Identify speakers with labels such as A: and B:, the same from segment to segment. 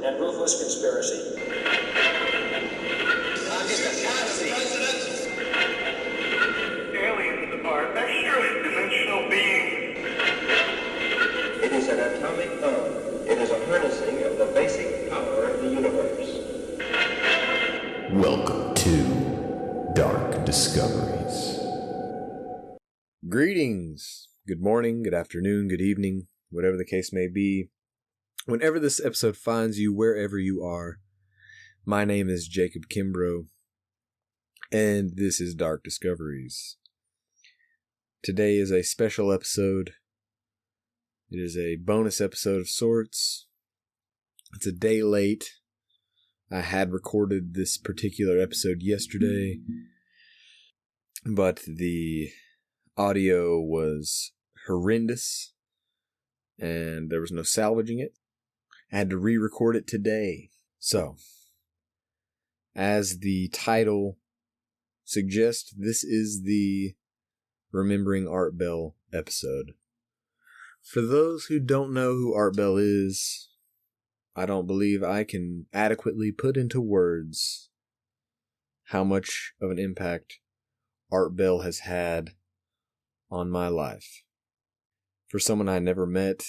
A: and ruthless conspiracy.
B: Aliens are extra-dimensional beings.
C: It is an atomic bomb. It is a harnessing of the basic power of the universe.
D: Welcome to Dark Discoveries.
E: Greetings. Good morning, good afternoon, good evening, whatever the case may be. Whenever this episode finds you, wherever you are, my name is Jacob Kimbrough, and this is Dark Discoveries. Today is a special episode. It is a bonus episode of sorts. It's a day late. I had recorded this particular episode yesterday, but the audio was horrendous, and there was no salvaging it. I had to re-record it today. So, as the title suggests, this is the Remembering Art Bell episode. For those who don't know who Art Bell is, I don't believe I can adequately put into words how much of an impact Art Bell has had on my life. For someone I never met,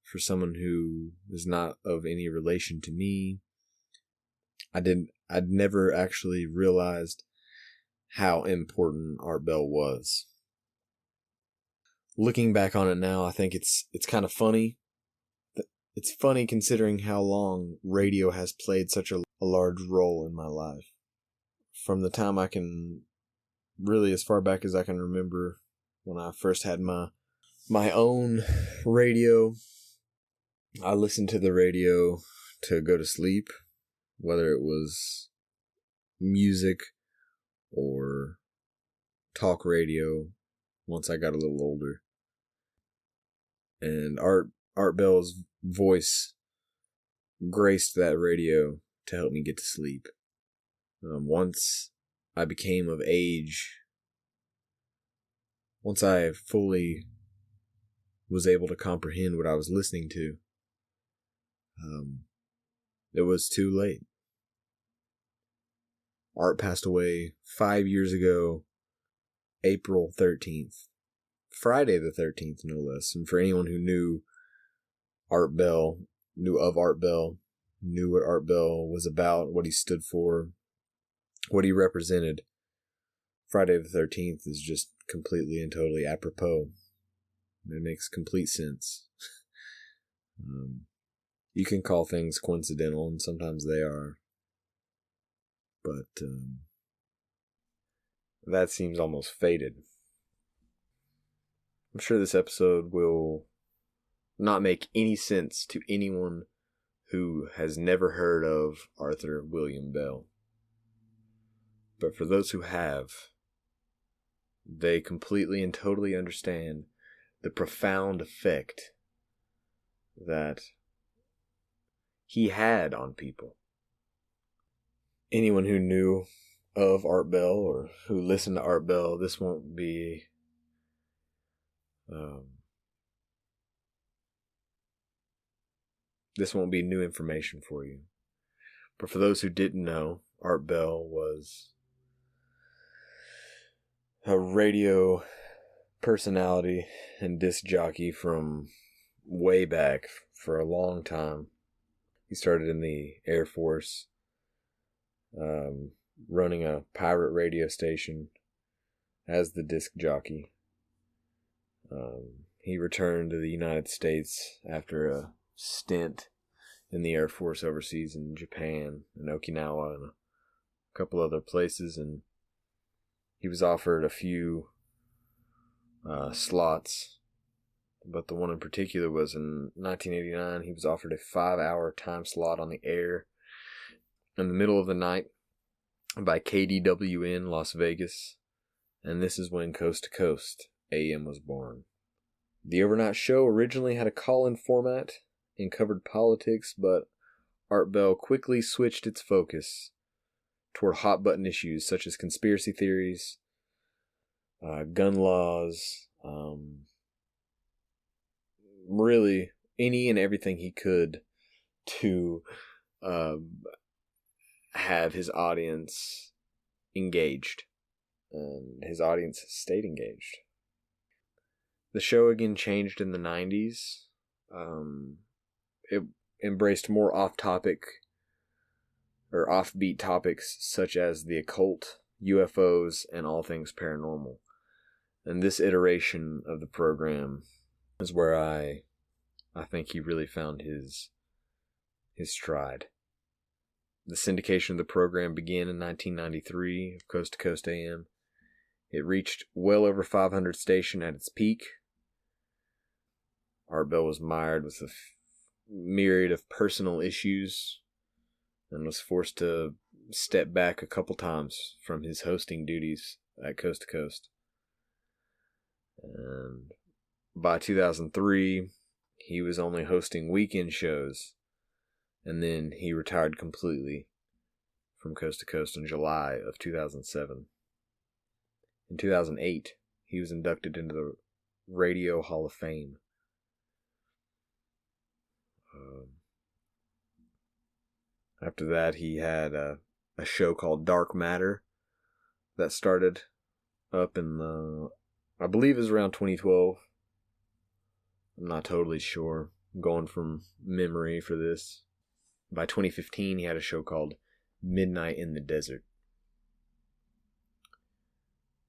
E: for someone who is not of any relation to me, I'd never actually realized how important Art Bell was. Looking back on it now, I think it's kind of funny. It's funny considering how long radio has played such a large role in my life. From the time I can, really as far back as I can remember, when I first had my own radio, I listened to the radio to go to sleep, whether it was music or talk radio once I got a little older. And Art Bell's voice graced that radio to help me get to sleep. Once I became of age, once I fully was able to comprehend what I was listening to, it was too late. Art passed away 5 years ago, April 13th. Friday the 13th, no less. And for anyone who knew Art Bell, knew of Art Bell, knew what Art Bell was about, what he stood for, what he represented, Friday the 13th is just completely and totally apropos. It makes complete sense. You can call things coincidental, and sometimes they are. But that seems almost fated. I'm sure this episode will not make any sense to anyone who has never heard of Arthur William Bell. But for those who have, they completely and totally understand the profound effect that he had on people. Anyone who knew of Art Bell or who listened to Art Bell, this won't be new information for you. But for those who didn't know, Art Bell was a radio personality and disc jockey from way back for a long time. He started in the Air Force, running a pirate radio station as the disc jockey. He returned to the United States after a stint in the Air Force overseas in Japan and Okinawa and a couple other places, and he was offered a few slots, but the one in particular was in 1989. He was offered a 5-hour time slot on the air in the middle of the night by KDWN Las Vegas, and this is when Coast to Coast AM was born. The overnight show originally had a call-in format and covered politics, but Art Bell quickly switched its focus toward hot-button issues such as conspiracy theories, gun laws, really any and everything he could to have his audience engaged. And his audience stayed engaged. The show again changed in the 90s. It embraced more off-topic or offbeat topics such as the occult, UFOs, and all things paranormal. And this iteration of the program is where I think he really found his stride. The syndication of the program began in 1993 of Coast to Coast AM. It reached well over 500 stations at its peak. Art Bell was mired with a myriad of personal issues and was forced to step back a couple times from his hosting duties at Coast to Coast. And by 2003, he was only hosting weekend shows, and then he retired completely from Coast to Coast in July of 2007. In 2008, he was inducted into the Radio Hall of Fame. After that, he had a show called Dark Matter that started up in I believe it was around 2012. I'm not totally sure. I'm going from memory for this. By 2015, he had a show called Midnight in the Desert.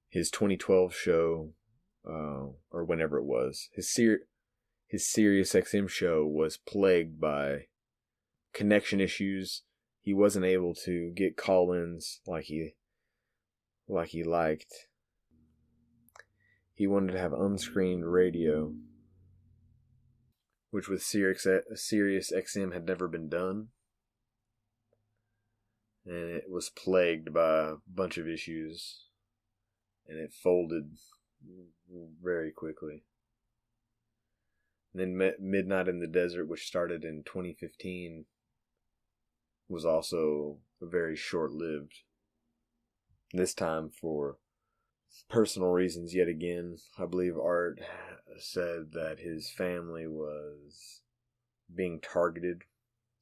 E: His 2012 show, or whenever it was, his Sirius XM show was plagued by connection issues. He wasn't able to get call-ins like he liked. He wanted to have unscreened radio, which with Sirius XM had never been done. And it was plagued by a bunch of issues. And it folded very quickly. And then Midnight in the Desert, which started in 2015, was also very short-lived. This time for personal reasons yet again. I believe Art said that his family was being targeted.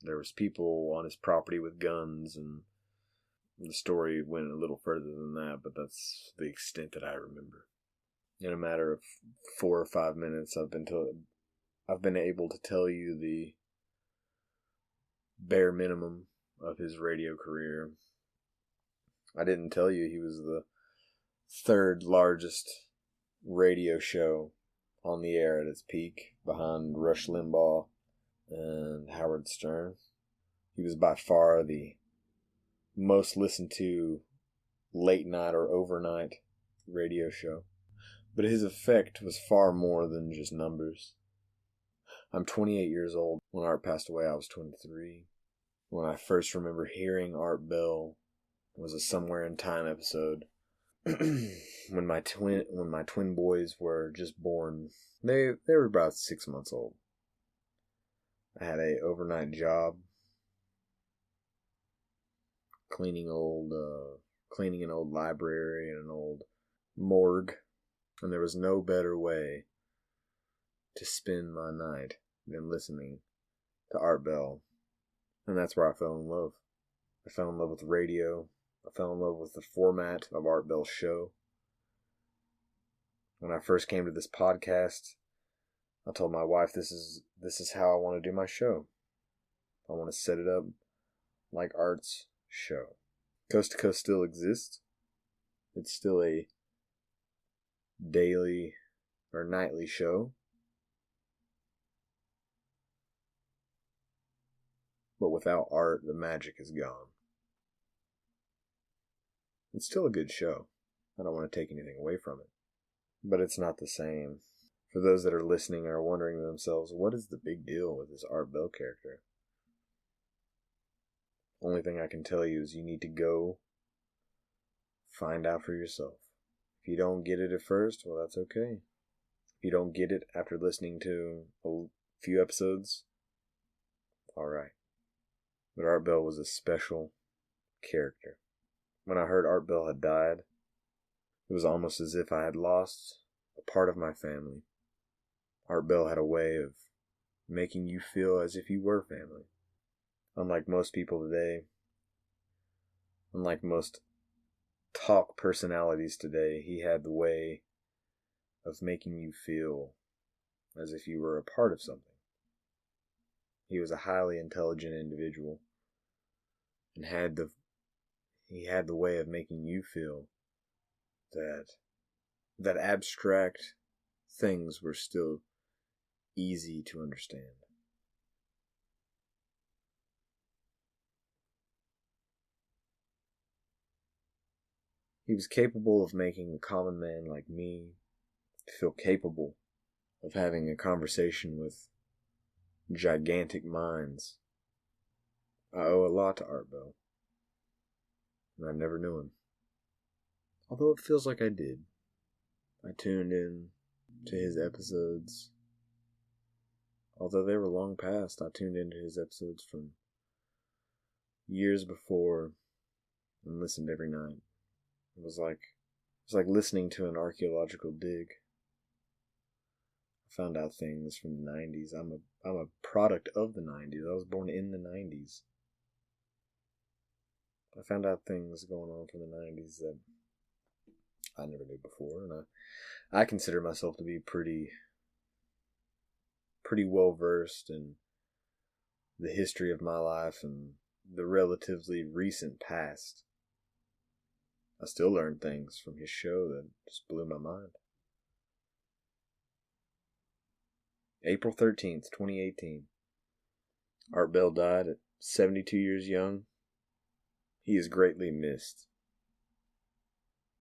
E: There was people on his property with guns, and the story went a little further than that, but that's the extent that I remember. In a matter of 4 or 5 minutes, I've been able to tell you the bare minimum of his radio career. I didn't tell you he was the third largest radio show on the air at its peak, behind Rush Limbaugh and Howard Stern. He was by far the most listened to late night or overnight radio show. But his effect was far more than just numbers. I'm 28 years old. When Art passed away, I was 23. When I first remember hearing Art Bell was a Somewhere in Time episode. when my twin boys were just born. They were about 6 months old. I had a overnight job cleaning an old library and an old morgue, and there was no better way to spend my night than listening to Art Bell. And that's where I fell in love. I fell in love with radio. I fell in love with the format of Art Bell's show. When I first came to this podcast, I told my wife this is how I want to do my show. I want to set it up like Art's show. Coast to Coast still exists. It's still a daily or nightly show. But without Art, the magic is gone. It's still a good show. I don't want to take anything away from it. But it's not the same. For those that are listening and are wondering to themselves, what is the big deal with this Art Bell character? Only thing I can tell you is you need to go find out for yourself. If you don't get it at first, well, that's okay. If you don't get it after listening to a few episodes, alright. But Art Bell was a special character. When I heard Art Bell had died, it was almost as if I had lost a part of my family. Art Bell had a way of making you feel as if you were family. Unlike most people today, unlike most talk personalities today, he had the way of making you feel as if you were a part of something. He was a highly intelligent individual and he had the way of making you feel that abstract things were still easy to understand. He was capable of making a common man like me feel capable of having a conversation with gigantic minds. I owe a lot to Art Bell, and I never knew him. Although it feels like I did. I tuned in to his episodes. Although they were long past, I tuned into his episodes from years before and listened every night. It was like listening to an archaeological dig. I found out things from the 90s. I'm a product of the 90s. I was born in the 90s. I found out things going on from the 90s that I never knew before, and I consider myself to be pretty well versed in the history of my life and the relatively recent past. I still learn things from his show that just blew my mind. April 13th, 2018. Art Bell died at 72 years young. He is greatly missed.